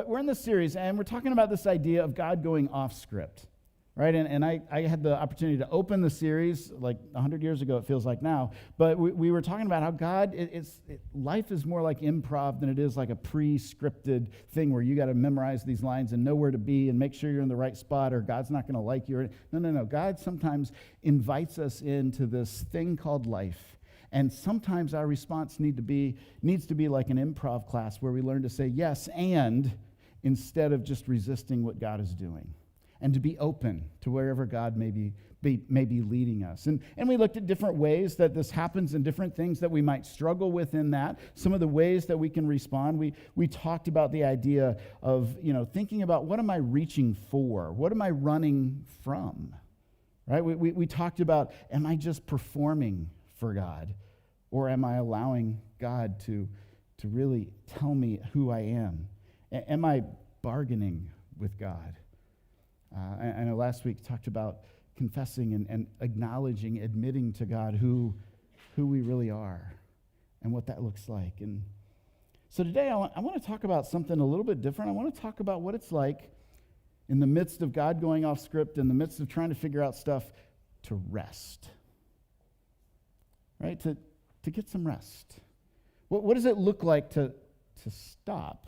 we're in this series, and we're talking about this idea of God going off script, right? And I had the opportunity to open the series like 100 years ago, it feels like now, but we were talking about how God, life is more like improv than it is like a pre-scripted thing where you got to memorize these lines and know where to be and make sure you're in the right spot or God's not going to like you. No. God sometimes invites us into this thing called life. And sometimes our response needs to be like an improv class where we learn to say yes and instead of just resisting what God is doing, and to be open to wherever God may be leading us. And we looked at different ways that this happens and different things that we might struggle with in that, some of the ways that we can respond. We talked about the idea of, thinking about what am I reaching for? What am I running from? Right? We talked about, am I just performing for God? Or am I allowing God to really tell me who I am? Am I bargaining with God? I know last week talked about confessing and acknowledging, admitting to God who we really are and what that looks like. And so today I want to talk about something a little bit different. I want to talk about what it's like in the midst of God going off script, in the midst of trying to figure out stuff, to rest. Right? To get some rest. What does it look like to stop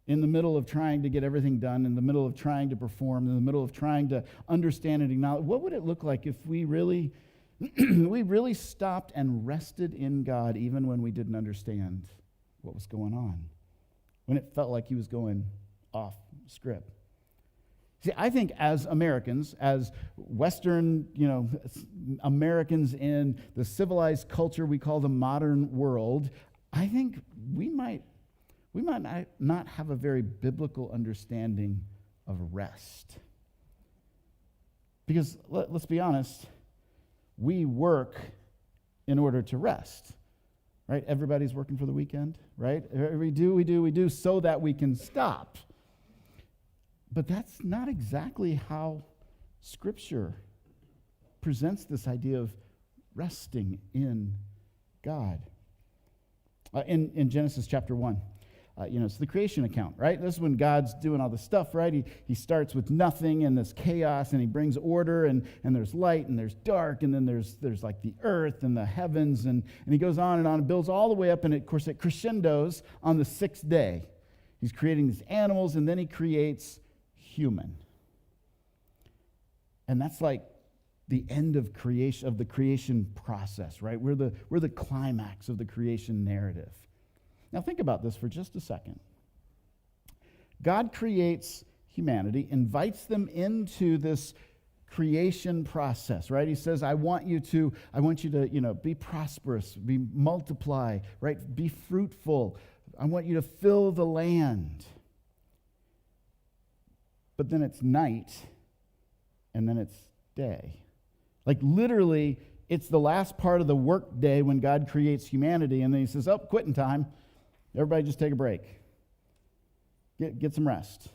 in the middle of trying to get everything done, in the middle of trying to perform, in the middle of trying to understand and acknowledge? What would it look like if we really stopped and rested in God even when we didn't understand what was going on, when it felt like he was going off script? See, I think as Americans, as Western, Americans in the civilized culture we call the modern world, I think we might not have a very biblical understanding of rest. Because let's be honest, we work in order to rest, right? Everybody's working for the weekend, right? We do so that we can stop. But that's not exactly how Scripture presents this idea of resting in God. In Genesis chapter 1, it's the creation account, right? This is when God's doing all this stuff, right? He starts with nothing and this chaos, and he brings order, and there's light, and there's dark, and then there's like the earth and the heavens, and he goes on and builds all the way up, and of course it crescendos on the sixth day. He's creating these animals, and then he creates human. And that's like the end of creation, of the creation process, right? We're the climax of the creation narrative. Now think about this for just a second. God creates humanity, invites them into this creation process, right? He says, I want you to, be prosperous, multiply, right? Be fruitful. I want you to fill the land. But then it's night, and then it's day. Like literally, it's the last part of the work day when God creates humanity, and then he says, quitting time. Everybody just take a break. Get some rest.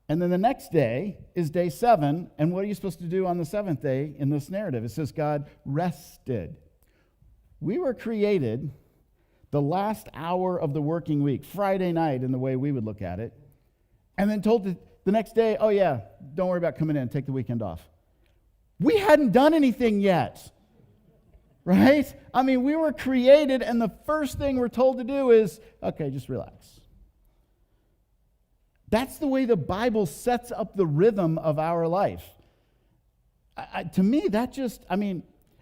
And then the next day is day 7, and what are you supposed to do on the 7th day in this narrative? It says God rested. We were created the last hour of the working week, Friday night in the way we would look at it, and then told the next day, don't worry about coming in, take the weekend off. We hadn't done anything yet, right? I mean, we were created, and the first thing we're told to do is, okay, just relax. That's the way the Bible sets up the rhythm of our life. To me,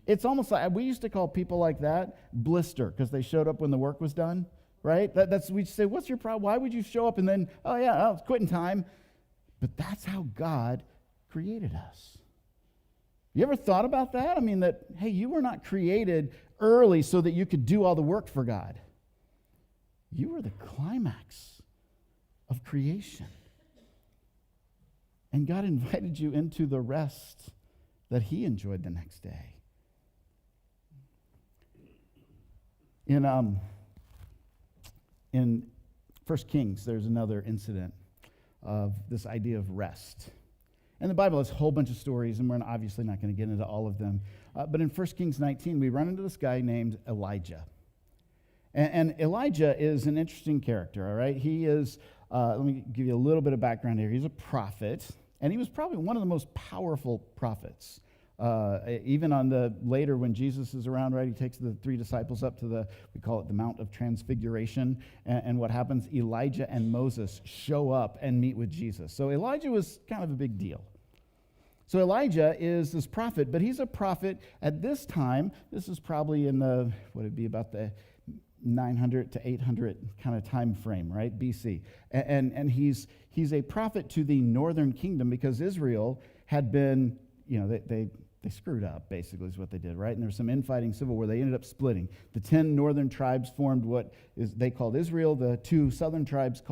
it's almost like, we used to call people like that blister, because they showed up when the work was done. Right? We say, what's your problem? Why would you show up and then, it's quitting time? But that's how God created us. You ever thought about that? You were not created early so that you could do all the work for God. You were the climax of creation. And God invited you into the rest that he enjoyed the next day. In 1 Kings, there's another incident of this idea of rest. And the Bible has a whole bunch of stories, and we're obviously not going to get into all of them. But in 1 Kings 19, we run into this guy named Elijah. And Elijah is an interesting character, all right? He is, let me give you a little bit of background here. He's a prophet, and he was probably one of the most powerful prophets. Even on the later when Jesus is around, right, he takes the 3 disciples up to we call it the Mount of Transfiguration, and what happens, Elijah and Moses show up and meet with Jesus. So Elijah was kind of a big deal. So Elijah is this prophet, but he's a prophet at this time. This is probably in what would it be, about the 900 to 800 kind of time frame, right, BC. And he's a prophet to the northern kingdom because Israel had been, they screwed up, basically, is what they did, right? And there was some infighting, civil war. They ended up splitting. The 10 northern tribes formed what they called Israel. The 2 southern tribes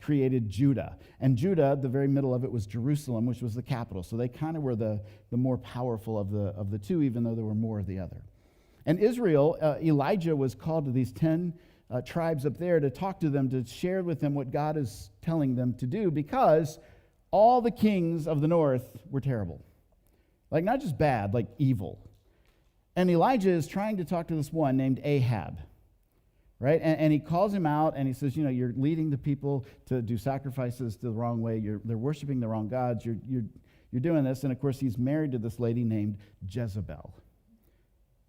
created Judah. And Judah, the very middle of it, was Jerusalem, which was the capital. So they kind of were the more powerful of the 2, even though there were more of the other. And Israel, Elijah was called to these 10 tribes up there to talk to them, to share with them what God is telling them to do, because all the kings of the north were terrible. Like, not just bad, like evil. And Elijah is trying to talk to this one named Ahab, right? And he calls him out, and he says, you're leading the people to do sacrifices the wrong way. They're worshiping the wrong gods. You're doing this. And, of course, he's married to this lady named Jezebel.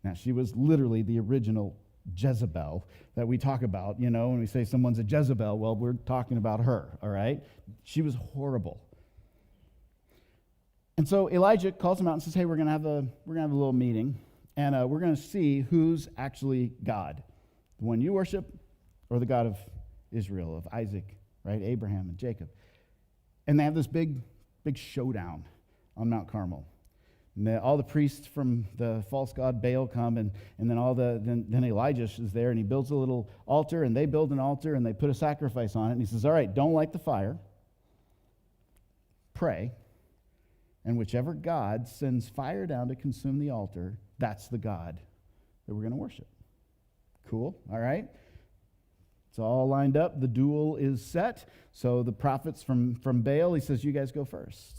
Now, she was literally the original Jezebel that we talk about, when we say someone's a Jezebel, well, we're talking about her, all right? She was horrible. And so Elijah calls him out and says, hey, we're going to have a little meeting, and we're going to see who's actually God, the one you worship or the God of Israel, of Isaac, right, Abraham and Jacob. And they have this big showdown on Mount Carmel. And all the priests from the false god Baal come, and then then Elijah is there, and he builds a little altar, and they build an altar, and they put a sacrifice on it, and he says, all right, don't light the fire, pray, and whichever God sends fire down to consume the altar, that's the God that we're going to worship. Cool, all right? It's all lined up. The duel is set. So the prophets from Baal, he says, you guys go first.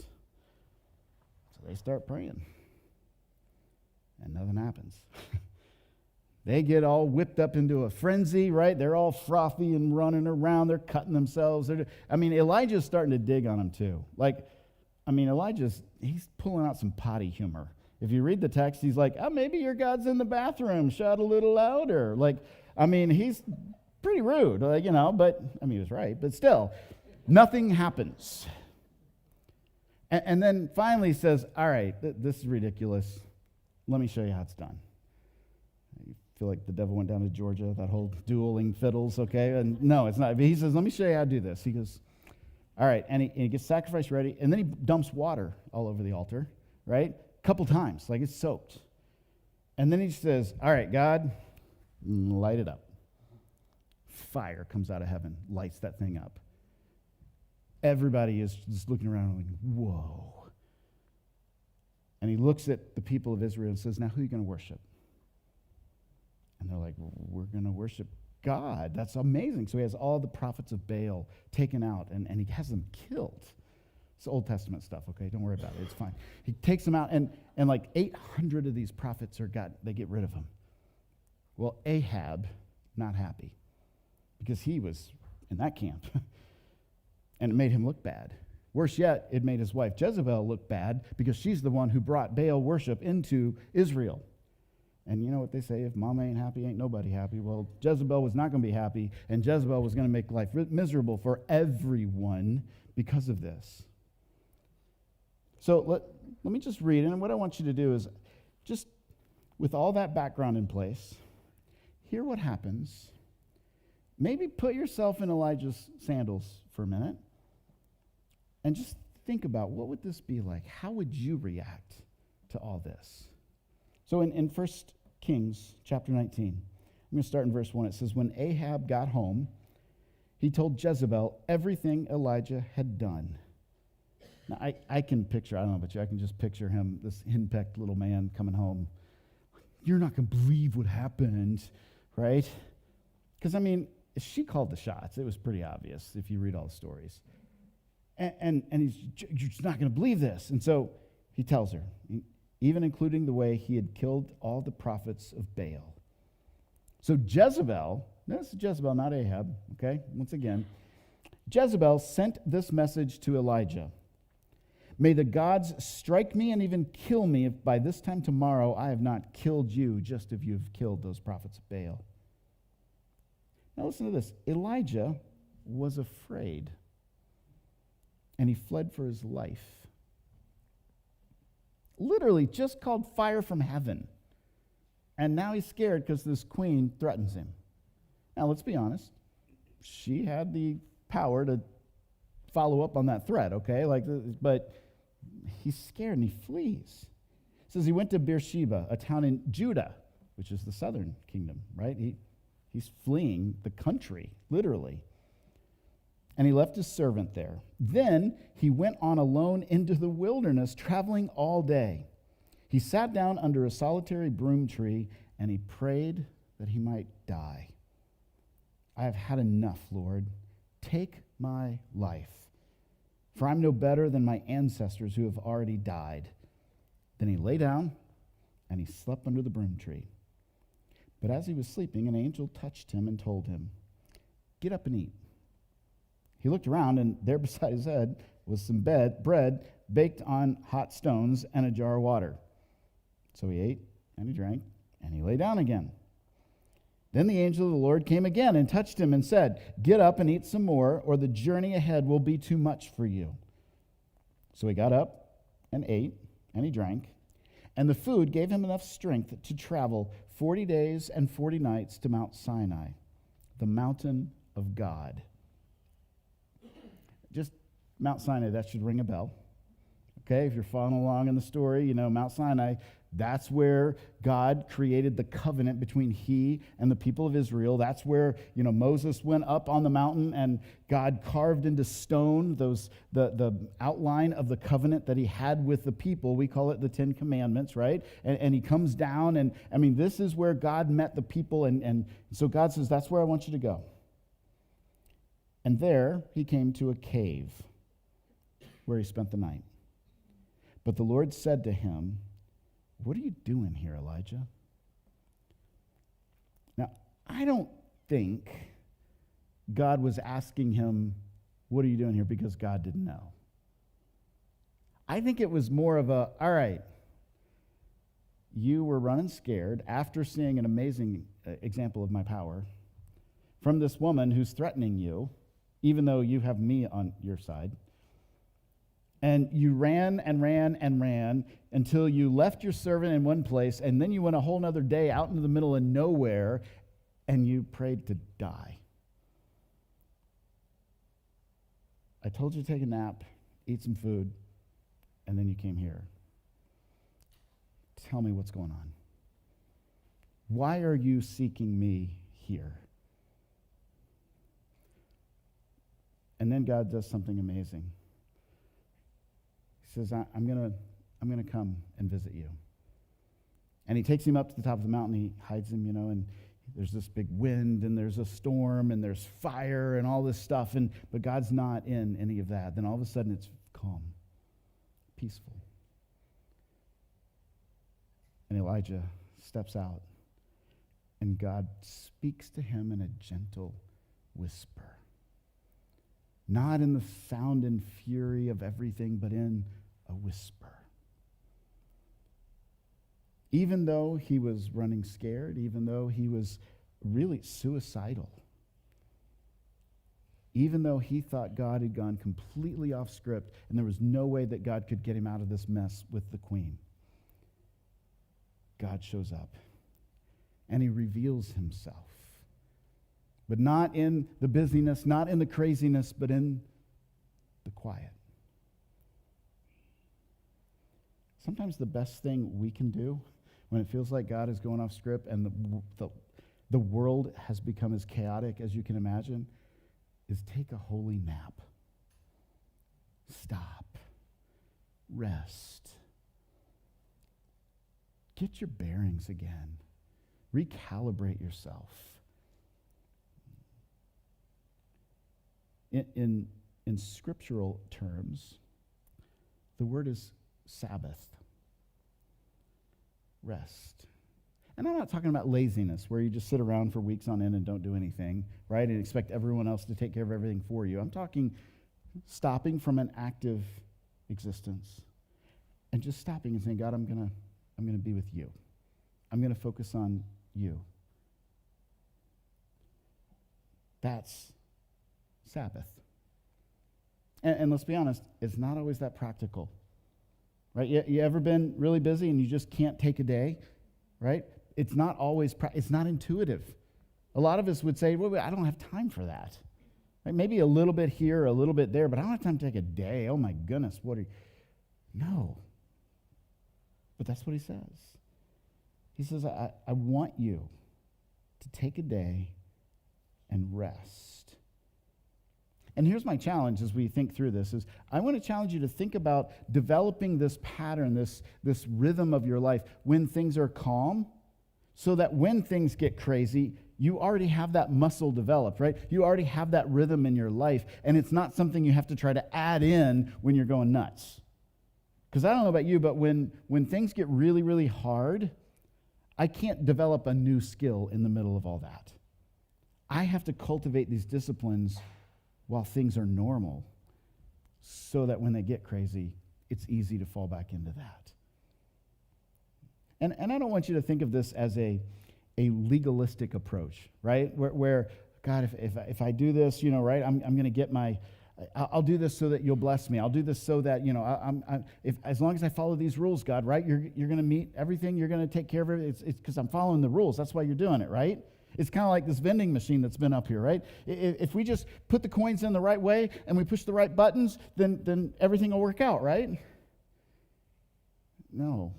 So they start praying. And nothing happens. They get all whipped up into a frenzy, right? They're all frothy and running around. They're cutting themselves. Elijah's starting to dig on them too. He's pulling out some potty humor. If you read the text, he's like, maybe your God's in the bathroom. Shout a little louder. He's pretty rude, but, he was right. But still, nothing happens. And then finally he says, all right, this is ridiculous. Let me show you how it's done. You feel like the devil went down to Georgia, that whole dueling fiddles, okay? And no, it's not. But he says, let me show you how to do this. He goes, all right, and he gets sacrifice ready, and then he dumps water all over the altar, right? A couple times, like it's soaked. And then he says, all right, God, light it up. Fire comes out of heaven, lights that thing up. Everybody is just looking around and like, whoa. And he looks at the people of Israel and says, now who are you going to worship? And they're like, we're going to worship God. That's amazing. So he has all the prophets of Baal taken out, and he has them killed. It's Old Testament stuff, okay? Don't worry about it. It's fine. He takes them out, and like 800 of these prophets they get rid of them. Well, Ahab, not happy, because he was in that camp. And it made him look bad. Worse yet, it made his wife Jezebel look bad, because she's the one who brought Baal worship into Israel. And you know what they say, if mama ain't happy, ain't nobody happy. Well, Jezebel was not going to be happy, and Jezebel was going to make life miserable for everyone because of this. So let me just read, and what I want you to do is, just with all that background in place, hear what happens. Maybe put yourself in Elijah's sandals for a minute, and just think about, what would this be like? How would you react to all this? So in 1 Kings chapter 19, I'm going to start in verse 1. It says, when Ahab got home, he told Jezebel everything Elijah had done. Now, I can picture, I don't know about you, I can just picture him, this henpecked little man coming home. You're not going to believe what happened, right? Because, she called the shots. It was pretty obvious if you read all the stories. And you're just not going to believe this. And so he tells her, even including the way he had killed all the prophets of Baal. So Jezebel, this is Jezebel, not Ahab, okay? Once again, Jezebel sent this message to Elijah. May the gods strike me and even kill me if by this time tomorrow I have not killed you, just as you've killed those prophets of Baal. Now listen to this. Elijah was afraid, and he fled for his life. Literally just called fire from heaven. And now he's scared because this queen threatens him. Now let's be honest. She had the power to follow up on that threat, okay? But he's scared and he flees. It says he went to Beersheba, a town in Judah, which is the southern kingdom, right? He's fleeing the country, literally. And he left his servant there. Then he went on alone into the wilderness, traveling all day. He sat down under a solitary broom tree, and he prayed that he might die. I have had enough, Lord. Take my life, for I'm no better than my ancestors who have already died. Then he lay down, and he slept under the broom tree. But as he was sleeping, an angel touched him and told him, "Get up and eat." He looked around, and there beside his head was some bread baked on hot stones and a jar of water. So he ate, and he drank, and he lay down again. Then the angel of the Lord came again and touched him and said, "Get up and eat some more, or the journey ahead will be too much for you." So he got up and ate, and he drank, and the food gave him enough strength to travel 40 days and 40 nights to Mount Sinai, the mountain of God. Just Mount Sinai, that should ring a bell. Okay, if you're following along in the story, you know Mount Sinai, that's where God created the covenant between he and the people of Israel. That's where, Moses went up on the mountain and God carved into stone the outline of the covenant that he had with the people. We call it the 10 Commandments, right? And he comes down, and this is where God met the people, and so God says, that's where I want you to go. And there he came to a cave where he spent the night. But the Lord said to him, "What are you doing here, Elijah?" Now, I don't think God was asking him, "What are you doing here?" because God didn't know. I think it was more of all right, you were running scared after seeing an amazing example of my power from this woman who's threatening you, even though you have me on your side. And you ran and ran and ran until you left your servant in one place, and then you went a whole nother day out into the middle of nowhere, and you prayed to die. I told you to take a nap, eat some food, and then you came here. Tell me what's going on. Why are you seeking me here? And then God does something amazing. He says, I'm gonna come and visit you. And he takes him up to the top of the mountain. He hides him, and there's this big wind, and there's a storm, and there's fire, and all this stuff. But God's not in any of that. Then all of a sudden, it's calm, peaceful. And Elijah steps out, and God speaks to him in a gentle whisper. Not in the sound and fury of everything, but in a whisper. Even though he was running scared, even though he was really suicidal, even though he thought God had gone completely off script and there was no way that God could get him out of this mess with the queen, God shows up and he reveals himself. But not in the busyness, not in the craziness, but in the quiet. Sometimes the best thing we can do when it feels like God is going off script and the world has become as chaotic as you can imagine is take a holy nap. Stop. Rest. Get your bearings again. Recalibrate yourself. In scriptural terms, the word is Sabbath. Rest. And I'm not talking about laziness, where you just sit around for weeks on end and don't do anything, right, and expect everyone else to take care of everything for you. I'm talking stopping from an active existence and just stopping and saying, God, I'm gonna be with you. I'm gonna focus on you. That's Sabbath. And let's be honest, it's not always that practical, right? You ever been really busy and you just can't take a day, right? It's not always, it's not intuitive. A lot of us would say, well, I don't have time for that. Right? Maybe a little bit here, a little bit there, but I don't have time to take a day. Oh my goodness, what are you? No. But that's what he says. He says, I want you to take a day and rest. And here's my challenge as we think through this is I want to challenge you to think about developing this pattern, this rhythm of your life when things are calm, so that when things get crazy, you already have that muscle developed, right? You already have that rhythm in your life, and it's not something you have to try to add in when you're going nuts. Because I don't know about you, but when things get really, really hard, I can't develop a new skill in the middle of all that. I have to cultivate these disciplines while things are normal, so that when they get crazy, it's easy to fall back into that. And I don't want you to think of this as a legalistic approach, right? Where God, if I do this, right, I'm going to get I'll do this so that you'll bless me. I'll do this so that, as long as I follow these rules, God, right, you're going to meet everything. You're going to take care of it. It's because I'm following the rules. That's why you're doing it, right? It's kind of like this vending machine that's been up here, right? If we just put the coins in the right way and we push the right buttons, then everything will work out, right? No.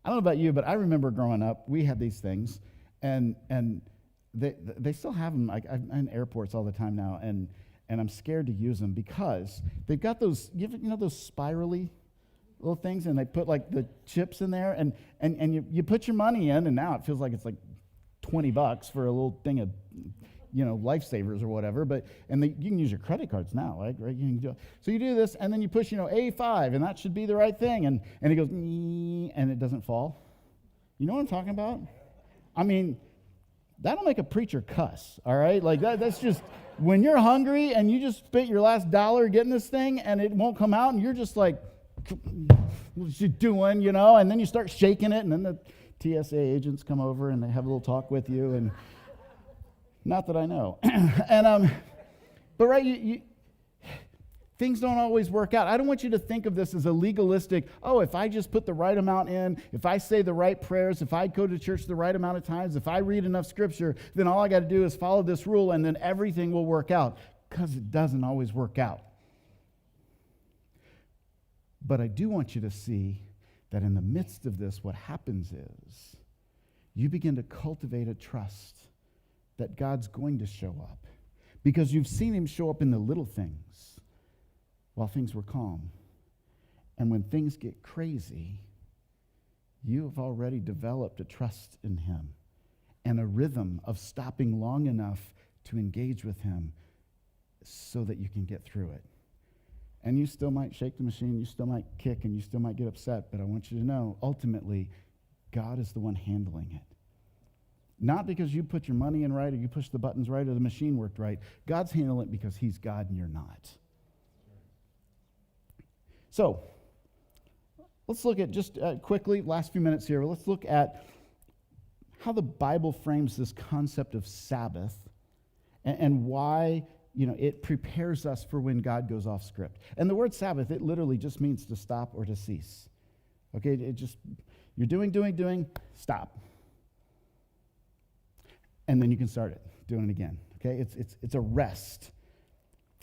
I don't know about you, but I remember growing up, we had these things, and they still have them. I'm in airports all the time now, and I'm scared to use them because they've got those, those spirally little things, and they put like the chips in there, and you put your money in, and now it feels like it's like $20 for a little thing of, lifesavers or whatever. You can use your credit cards now, right? You can do it. So you do this, and then you push, A5, and that should be the right thing, and it goes, and it doesn't fall. You know what I'm talking about? I mean, that'll make a preacher cuss, all right? Like that's just, when you're hungry and you just spent your last dollar getting this thing, and it won't come out, and you're just like, what you doing, and then you start shaking it, and then the TSA agents come over and they have a little talk with you, and not that I know. But right, things don't always work out. I don't want you to think of this as a legalistic, if I just put the right amount in, if I say the right prayers, if I go to church the right amount of times, if I read enough scripture, then all I got to do is follow this rule and then everything will work out, because it doesn't always work out. But I do want you to see that in the midst of this, what happens is you begin to cultivate a trust that God's going to show up, because you've seen him show up in the little things while things were calm. And when things get crazy, you have already developed a trust in him and a rhythm of stopping long enough to engage with him so that you can get through it. And you still might shake the machine, you still might kick, and you still might get upset, but I want you to know, ultimately, God is the one handling it. Not because you put your money in right, or you push the buttons right, or the machine worked right. God's handling it because he's God and you're not. So, let's look at just quickly, last few minutes here, let's look at how the Bible frames this concept of Sabbath and why it prepares us for when God goes off script. And the word Sabbath, it literally just means to stop or to cease. Okay, you're doing, stop. And then you can start it, doing it again. Okay, it's a rest.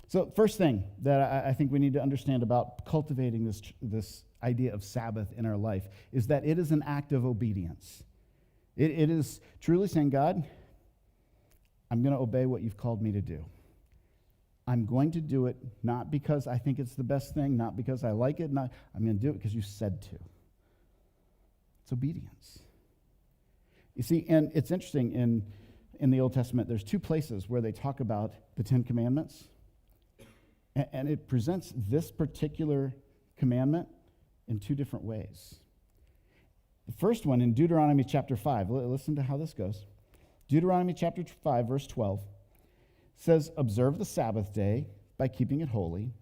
So first thing that I think we need to understand about cultivating this idea of Sabbath in our life is that it is an act of obedience. It is truly saying, God, I'm going to obey what you've called me to do. I'm going to do it not because I think it's the best thing, not because I like it. I'm going to do it because you said to. It's obedience. You see, and it's interesting, in the Old Testament, there's two places where they talk about the Ten Commandments, and it presents this particular commandment in two different ways. The first one in Deuteronomy chapter 5. Listen to how this goes. Deuteronomy chapter 5, verse 12 says, "Observe the Sabbath day by keeping it holy,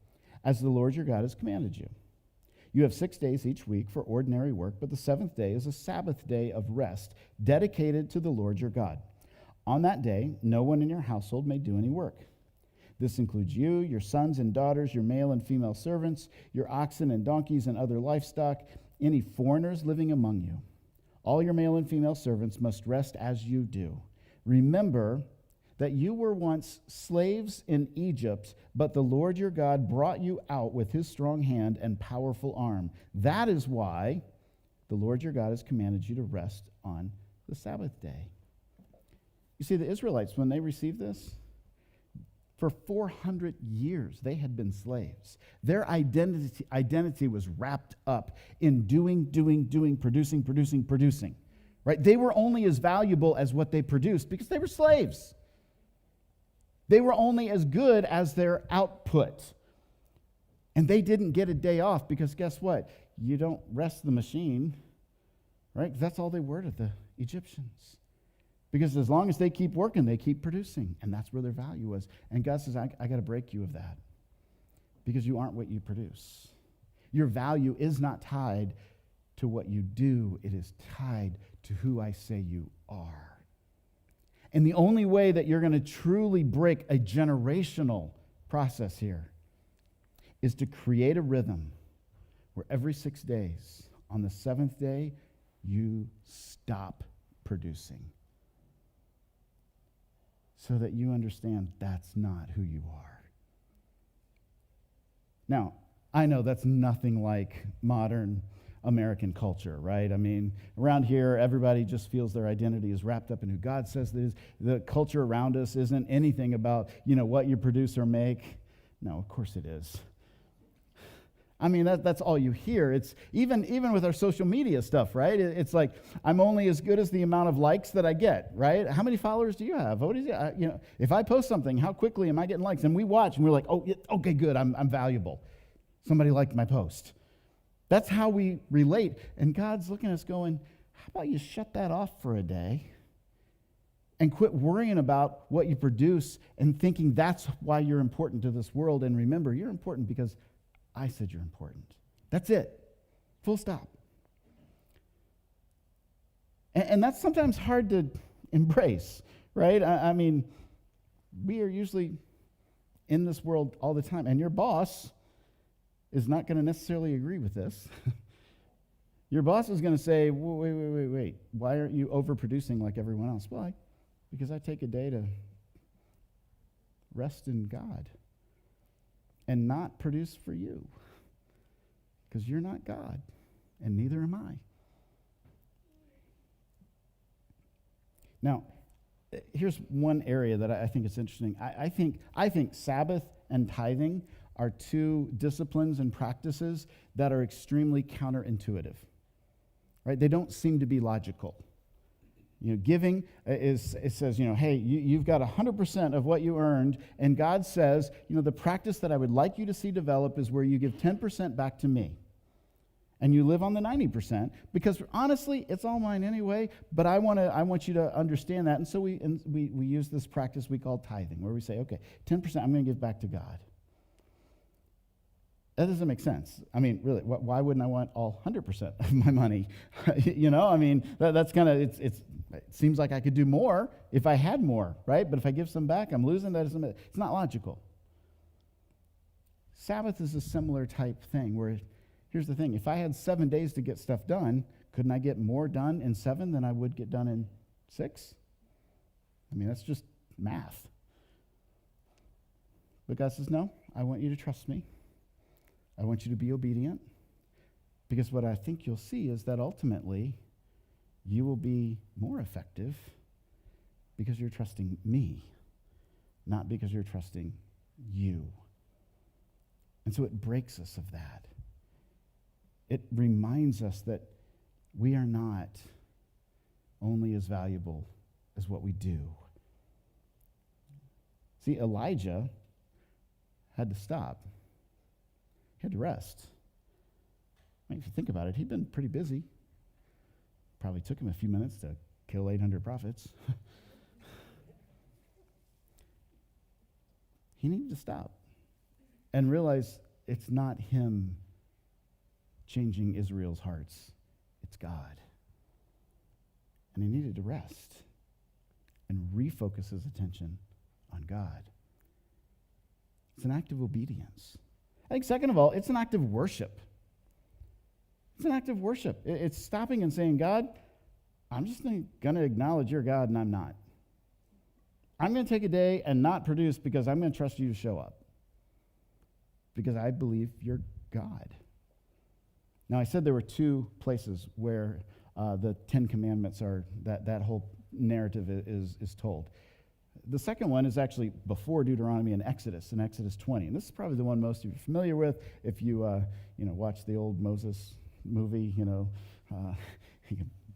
as the Lord your God has commanded you. You have 6 days each week for ordinary work, but the seventh day is a Sabbath day of rest, dedicated to the Lord your God. On that day, no one in your household may do any work. This includes you, your sons and daughters, your male and female servants, your oxen and donkeys and other livestock, any foreigners living among you. All your male and female servants must rest as you do. Remember that you were once slaves in Egypt, but the Lord your God brought you out with his strong hand and powerful arm. That is why the Lord your God has commanded you to rest on the Sabbath day." You see, the Israelites, when they received this, for 400 years, they had been slaves. Their identity was wrapped up in doing, producing. Right? They were only as valuable as what they produced because they were slaves. They were only as good as their output. And they didn't get a day off because guess what? You don't rest the machine, right? That's all they were to the Egyptians. Because as long as they keep working, they keep producing. And that's where their value was. And God says, I got to break you of that. Because you aren't what you produce. Your value is not tied to what you do. It is tied to who I say you are. And the only way that you're going to truly break a generational process here is to create a rhythm where every 6 days, on the seventh day, you stop producing. So that you understand that's not who you are. Now, I know that's nothing like modern American culture, right? I mean, around here, everybody just feels their identity is wrapped up in who God says it is. The culture around us isn't anything about, what you produce or make. No, of course it is. I mean, that's all you hear. It's even with our social media stuff, right? It's like, I'm only as good as the amount of likes that I get, right? How many followers do you have? What is it? If I post something, how quickly am I getting likes? And we watch, and we're like, oh, okay, good, I'm valuable. Somebody liked my post. That's how we relate. And God's looking at us going, how about you shut that off for a day and quit worrying about what you produce and thinking that's why you're important to this world. And remember, you're important because I said you're important. That's it. Full stop. And that's sometimes hard to embrace, right? I mean, we are usually in this world all the time, and your boss is not going to necessarily agree with this. Your boss is going to say, wait. Why aren't you overproducing like everyone else? Why? Because I take a day to rest in God and not produce for you. Because you're not God, and neither am I. Now, here's one area that I think is interesting. I think Sabbath and tithing are two disciplines and practices that are extremely counterintuitive. Right? They don't seem to be logical. Giving it says, hey, you've got 100% of what you earned, and God says, the practice that I would like you to see develop is where you give 10% back to me. And you live on the 90%, because honestly, it's all mine anyway, but I want you to understand that. And so we use this practice we call tithing, where we say, okay, 10% I'm going to give back to God. That doesn't make sense. I mean, really, why wouldn't I want all 100% of my money? I mean, that's kind of, it seems like I could do more if I had more, right? But if I give some back, I'm losing. It's not logical. Sabbath is a similar type thing where, here's the thing, if I had 7 days to get stuff done, couldn't I get more done in 7 than I would get done in 6? I mean, that's just math. But God says, no, I want you to trust me. I want you to be obedient, because what I think you'll see is that ultimately you will be more effective because you're trusting me, not because you're trusting you. And so it breaks us of that. It reminds us that we are not only as valuable as what we do. See, Elijah had to stop. He had to rest. I mean, if you think about it, he'd been pretty busy. Probably took him a few minutes to kill 800 prophets. He needed to stop and realize it's not him changing Israel's hearts. It's God. And he needed to rest and refocus his attention on God. It's an act of obedience. I think, second of all, it's an act of worship. It's an act of worship. It's stopping and saying, God, I'm just going to acknowledge you're God and I'm not. I'm going to take a day and not produce because I'm going to trust you to show up. Because I believe you're God. Now, I said there were two places where the Ten Commandments are, that whole narrative is told. The second one is actually before Deuteronomy in Exodus 20. And this is probably the one most of you are familiar with. If you watch the old Moses movie,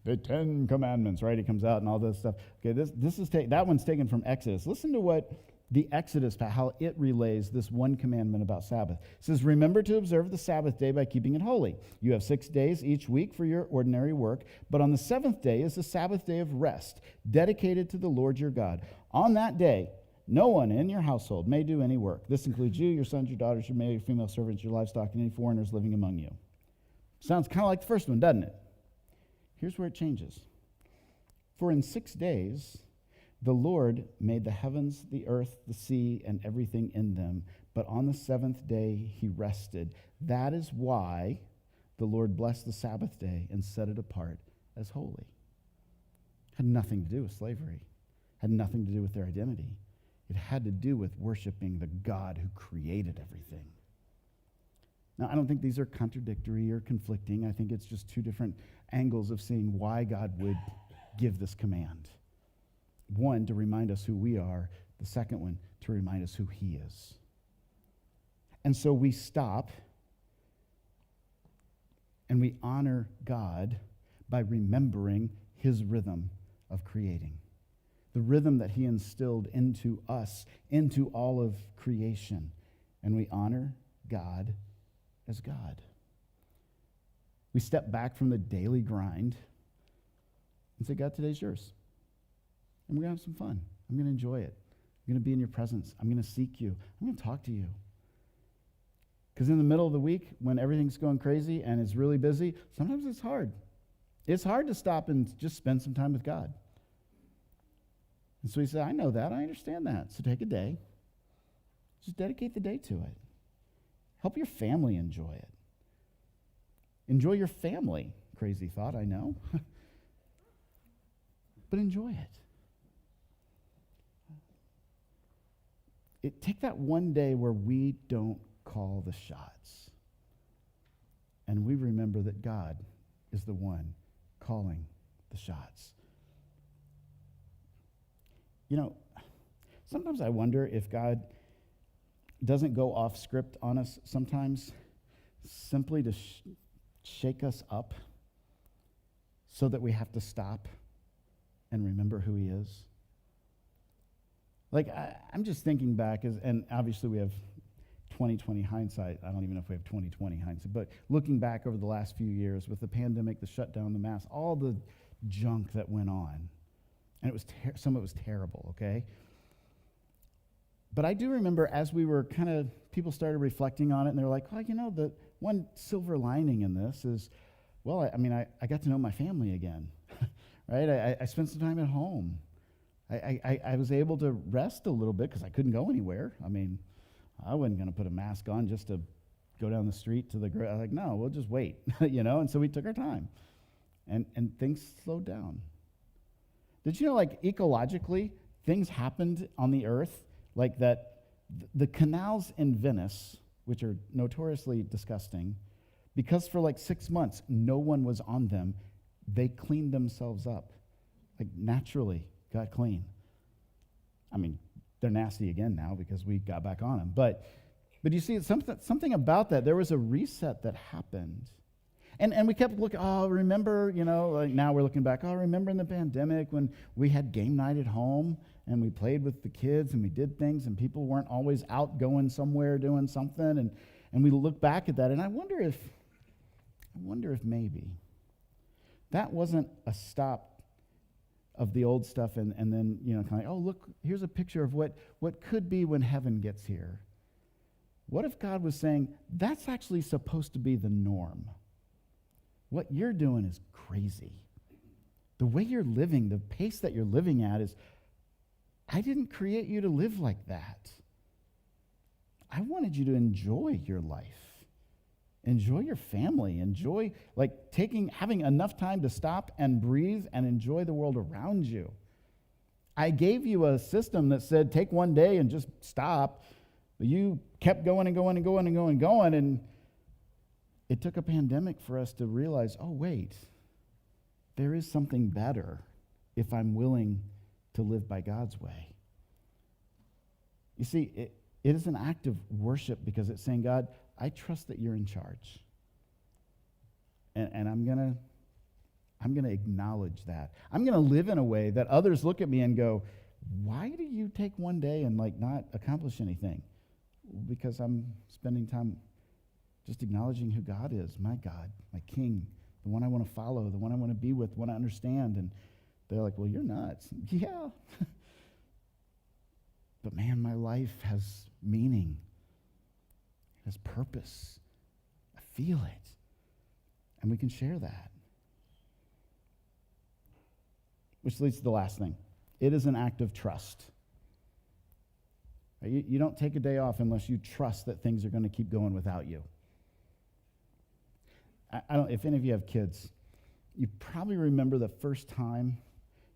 the Ten Commandments, right? He comes out and all this stuff. Okay, that one's taken from Exodus. Listen to what the Exodus, how it relays this one commandment about Sabbath. It says, remember to observe the Sabbath day by keeping it holy. You have 6 days each week for your ordinary work, but on the seventh day is the Sabbath day of rest, dedicated to the Lord your God. On that day, no one in your household may do any work. This includes you, your sons, your daughters, your male, your female servants, your livestock, and any foreigners living among you. Sounds kind of like the first one, doesn't it? Here's where it changes. For in 6 days, the Lord made the heavens, the earth, the sea, and everything in them. But on the seventh day, he rested. That is why the Lord blessed the Sabbath day and set it apart as holy. Had nothing to do with slavery. Had nothing to do with their identity. It had to do with worshiping the God who created everything. Now, I don't think these are contradictory or conflicting. I think it's just two different angles of seeing why God would give this command. One, to remind us who we are. The second one, to remind us who he is. And so we stop and we honor God by remembering his rhythm of creating. The rhythm that he instilled into us, into all of creation. And we honor God as God. We step back from the daily grind and say, God, today's yours. And we're going to have some fun. I'm going to enjoy it. I'm going to be in your presence. I'm going to seek you. I'm going to talk to you. Because in the middle of the week, when everything's going crazy and it's really busy, sometimes it's hard. It's hard to stop and just spend some time with God. And so he said, I know that. I understand that. So take a day. Just dedicate the day to it. Help your family enjoy it. Enjoy your family. Crazy thought, I know. But enjoy it. Take that one day where we don't call the shots. And we remember that God is the one calling the shots. Sometimes I wonder if God doesn't go off script on us sometimes simply to shake us up so that we have to stop and remember who he is. Like, I'm just thinking back, and obviously we have 2020 hindsight. I don't even know if we have 2020 hindsight, but looking back over the last few years with the pandemic, the shutdown, the mask, all the junk that went on, and it was some of it was terrible, okay? But I do remember as we were people started reflecting on it, and they're like, well, the one silver lining in this is, well, I got to know my family again, right? I spent some time at home. I was able to rest a little bit because I couldn't go anywhere. I wasn't going to put a mask on just to go down the street to the I was like, no, we'll just wait, And so we took our time, and things slowed down. Did you know, like, ecologically, things happened on the earth like that? The canals in Venice, which are notoriously disgusting, because for like 6 months no one was on them, they cleaned themselves up, like naturally got clean. They're nasty again now because we got back on them. But you see, something about that. There was a reset that happened. And we kept looking, remember, like now we're looking back, remember in the pandemic when we had game night at home and we played with the kids and we did things and people weren't always out going somewhere doing something. And we look back at that, and I wonder if maybe That wasn't a stop of the old stuff and then, kind of like, oh, look, here's a picture of what could be when heaven gets here. What if God was saying, that's actually supposed to be the norm? What you're doing is crazy. The way you're living, the pace that you're living at is, I didn't create you to live like that. I wanted you to enjoy your life, enjoy your family, enjoy having enough time to stop and breathe and enjoy the world around you. I gave you a system that said take one day and just stop, but you kept going and going and going and going and going, and it took a pandemic for us to realize, oh wait, there is something better if I'm willing to live by God's way. You see, it is an act of worship because it's saying, God, I trust that you're in charge. And I'm gonna acknowledge that. I'm gonna live in a way that others look at me and go, why do you take one day and not accomplish anything? Because I'm spending time just acknowledging who God is, my God, my King, the one I want to follow, the one I want to be with, the one I understand. And they're like, well, you're nuts. Yeah. But man, my life has meaning. It has purpose. I feel it. And we can share that. Which leads to the last thing. It is an act of trust. You don't take a day off unless you trust that things are going to keep going without you. I don't. If any of you have kids, you probably remember the first time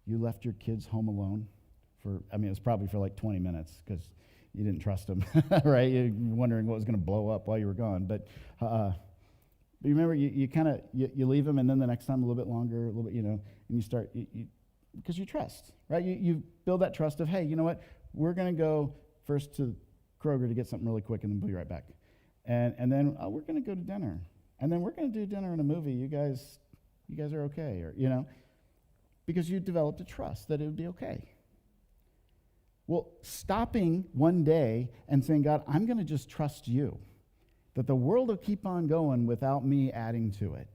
you left your kids home alone. It was probably for 20 minutes because you didn't trust them, right? You're wondering what was going to blow up while you were gone. But you remember, you leave them, and then the next time a little bit longer, a little bit, and you start because you trust, right? You build that trust of, hey, you know what? We're going to go first to Kroger to get something really quick, and then we'll be right back. And then we're going to go to dinner. And then we're going to do dinner and a movie. You guys are okay, or because you developed a trust that it would be okay. Well, stopping one day and saying, God, I'm going to just trust you, that the world will keep on going without me adding to it,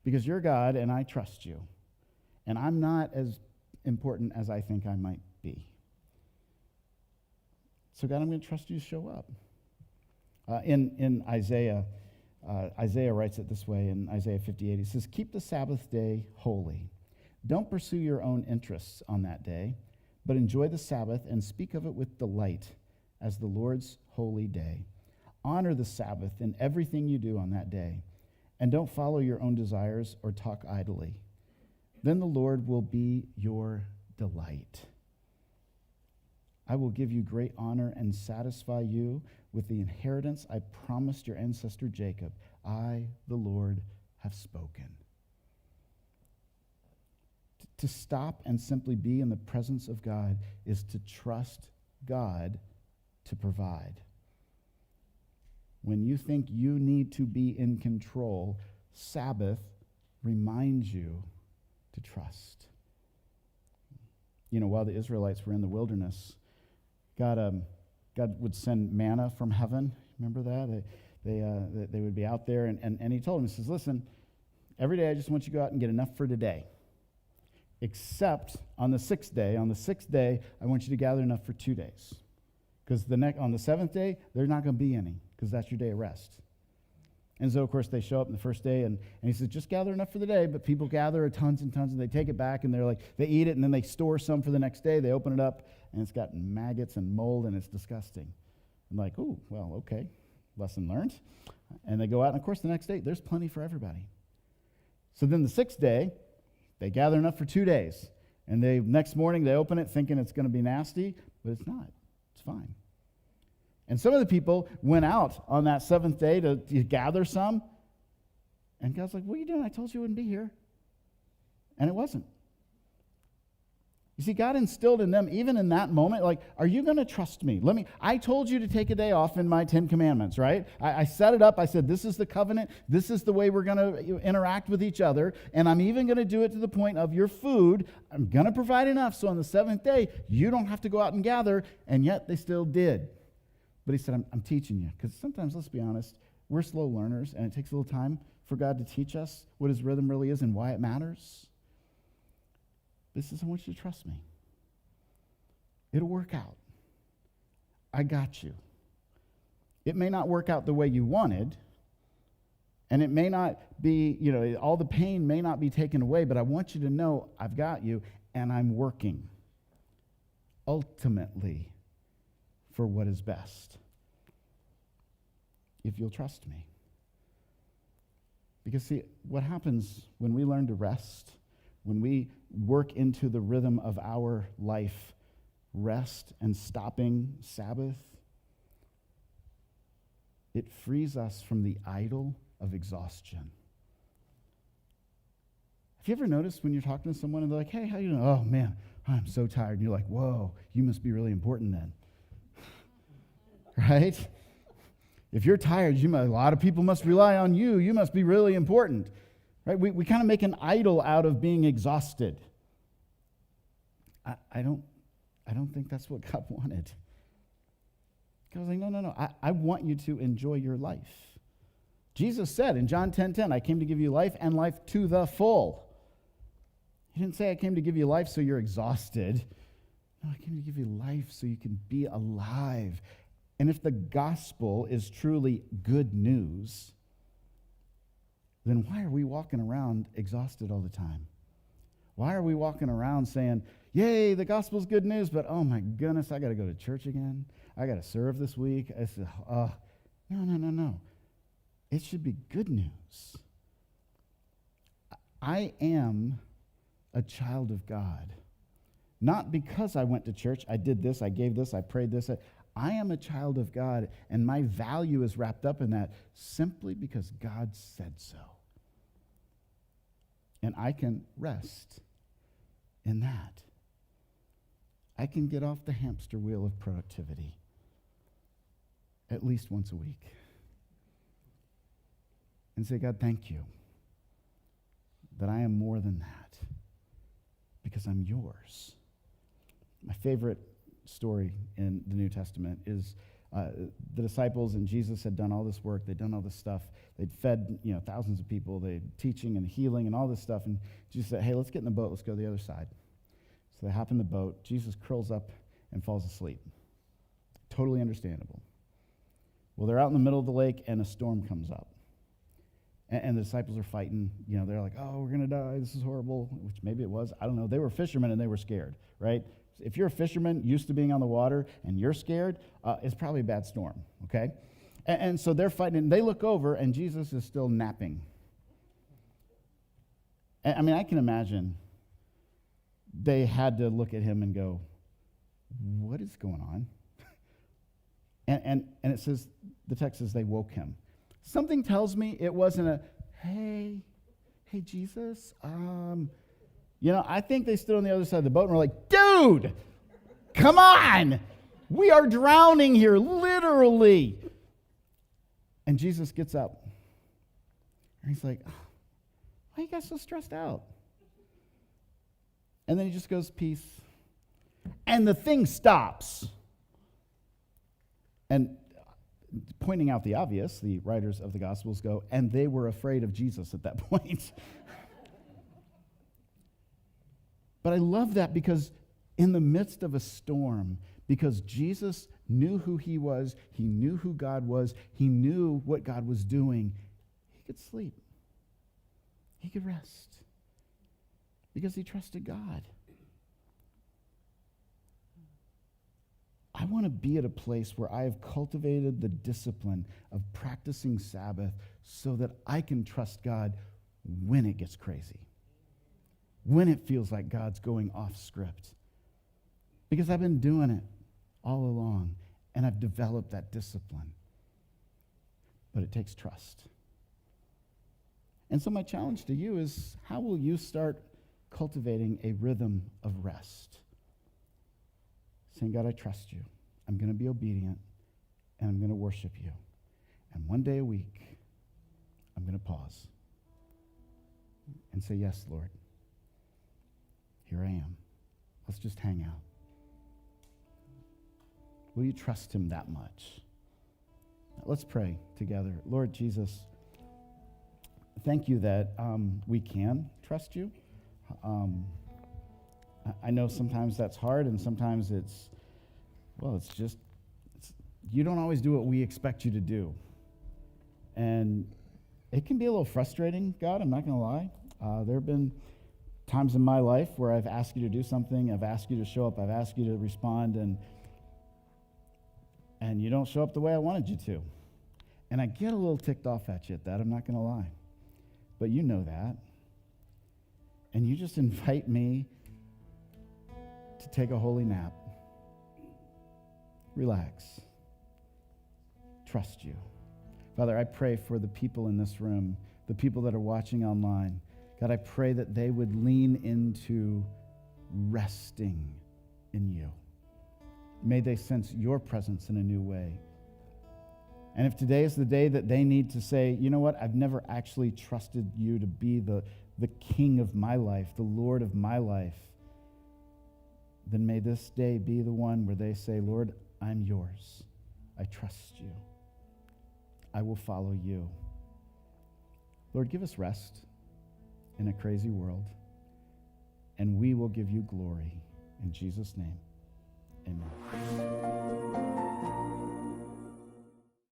because you're God and I trust you, and I'm not as important as I think I might be. So God, I'm going to trust you to show up. In Isaiah. Isaiah writes it this way in Isaiah 58. He says, keep the Sabbath day holy. Don't pursue your own interests on that day, but enjoy the Sabbath and speak of it with delight as the Lord's holy day. Honor the Sabbath in everything you do on that day, and don't follow your own desires or talk idly. Then the Lord will be your delight. I will give you great honor and satisfy you with the inheritance I promised your ancestor Jacob. I, the Lord, have spoken. To stop and simply be in the presence of God is to trust God to provide. When you think you need to be in control, Sabbath reminds you to trust. While the Israelites were in the wilderness, God would send manna from heaven. Remember that? They would be out there, and he told them, he says, listen, every day I just want you to go out and get enough for today. Except on the sixth day. On the sixth day, I want you to gather enough for 2 days. Because on the seventh day, there's not going to be any, because that's your day of rest. And so, of course, they show up on the first day, and he says, just gather enough for the day, but people gather tons and tons, and they take it back, and they eat it, and then they store some for the next day. They open it up, and it's got maggots and mold, and it's disgusting. I'm like, ooh, well, okay, lesson learned. And they go out, and of course, the next day, there's plenty for everybody. So then the sixth day, they gather enough for 2 days, and next morning, they open it thinking it's going to be nasty, but it's not. It's fine. And some of the people went out on that seventh day to gather some, and God's like, what are you doing? I told you I wouldn't be here. And it wasn't. You see, God instilled in them, even in that moment, are you going to trust me? I told you to take a day off in my 10 commandments, right? I set it up. I said, this is the covenant. This is the way we're going to interact with each other. And I'm even going to do it to the point of your food. I'm going to provide enough. So on the seventh day, you don't have to go out and gather. And yet they still did. But he said, I'm teaching you. Because sometimes, let's be honest, we're slow learners, and it takes a little time for God to teach us what his rhythm really is and why it matters? This is, I want you to trust me. It'll work out. I got you. It may not work out the way you wanted, and it may not be, all the pain may not be taken away, but I want you to know I've got you, and I'm working ultimately for what is best. If you'll trust me. Because see, what happens when we learn to rest, when we work into the rhythm of our life, rest and stopping Sabbath, it frees us from the idol of exhaustion. Have you ever noticed when you're talking to someone and they're like, hey, how you doing? Oh, man, I'm so tired. And you're like, whoa, you must be really important then. Right? If you're tired, a lot of people must rely on you. You must be really important. Right? We kind of make an idol out of being exhausted. I don't think that's what God wanted. God was like, no. I want you to enjoy your life. Jesus said in John 10:10, I came to give you life and life to the full. He didn't say I came to give you life so you're exhausted. No, I came to give you life so you can be alive. And if the gospel is truly good news, then why are we walking around exhausted all the time? Why are we walking around saying, yay, the gospel's good news, but oh my goodness, I got to go to church again. I got to serve this week. No. It should be good news. I am a child of God. Not because I went to church, I did this, I gave this, I prayed this. I am a child of God, and my value is wrapped up in that simply because God said so. And I can rest in that. I can get off the hamster wheel of productivity at least once a week and say, God, thank you that I am more than that because I'm yours. My favorite story in the New Testament is the disciples and Jesus had done all this work. They'd done all this stuff. They'd fed thousands of people. They'd teaching and healing and all this stuff. And Jesus said, hey, let's get in the boat. Let's go to the other side. So they hop in the boat. Jesus curls up and falls asleep. Totally understandable. Well, they're out in the middle of the lake and a storm comes up. And the disciples are fighting. They're like, oh, we're going to die. This is horrible, which maybe it was. I don't know. They were fishermen and they were scared, right? If you're a fisherman used to being on the water and you're scared, it's probably a bad storm, okay? And so they're fighting, and they look over, and Jesus is still napping. I can imagine they had to look at him and go, what is going on? And it says, the text says they woke him. Something tells me it wasn't a, hey, Jesus, I think they stood on the other side of the boat and were like, dude, come on. We are drowning here, literally. And Jesus gets up. And he's like, why are you guys so stressed out? And then he just goes, peace. And the thing stops. And pointing out the obvious, the writers of the Gospels go, and they were afraid of Jesus at that point. But I love that because in the midst of a storm, because Jesus knew who he was, he knew who God was, he knew what God was doing, he could sleep. He could rest because he trusted God. I want to be at a place where I have cultivated the discipline of practicing Sabbath so that I can trust God when it gets crazy, when it feels like God's going off script. Because I've been doing it all along, and I've developed that discipline. But it takes trust. And so my challenge to you is, how will you start cultivating a rhythm of rest? Saying, God, I trust you. I'm going to be obedient, and I'm going to worship you. And one day a week, I'm going to pause and say, yes, Lord, here I am. Let's just hang out. Will you trust him that much? Let's pray together. Lord Jesus, thank you that we can trust you. I know sometimes that's hard, and sometimes you don't always do what we expect you to do. And it can be a little frustrating, God, I'm not going to lie. There have been times in my life where I've asked you to do something, I've asked you to show up, I've asked you to respond, and you don't show up the way I wanted you to. And I get a little ticked off at you at that, I'm not going to lie. But you know that. And you just invite me to take a holy nap. Relax. Trust you. Father, I pray for the people in this room, the people that are watching online. God, I pray that they would lean into resting in you. May they sense your presence in a new way. And if today is the day that they need to say, you know what, I've never actually trusted you to be the king of my life, the Lord of my life, then may this day be the one where they say, Lord, I'm yours. I trust you. I will follow you. Lord, give us rest in a crazy world, and we will give you glory. In Jesus' name, amen.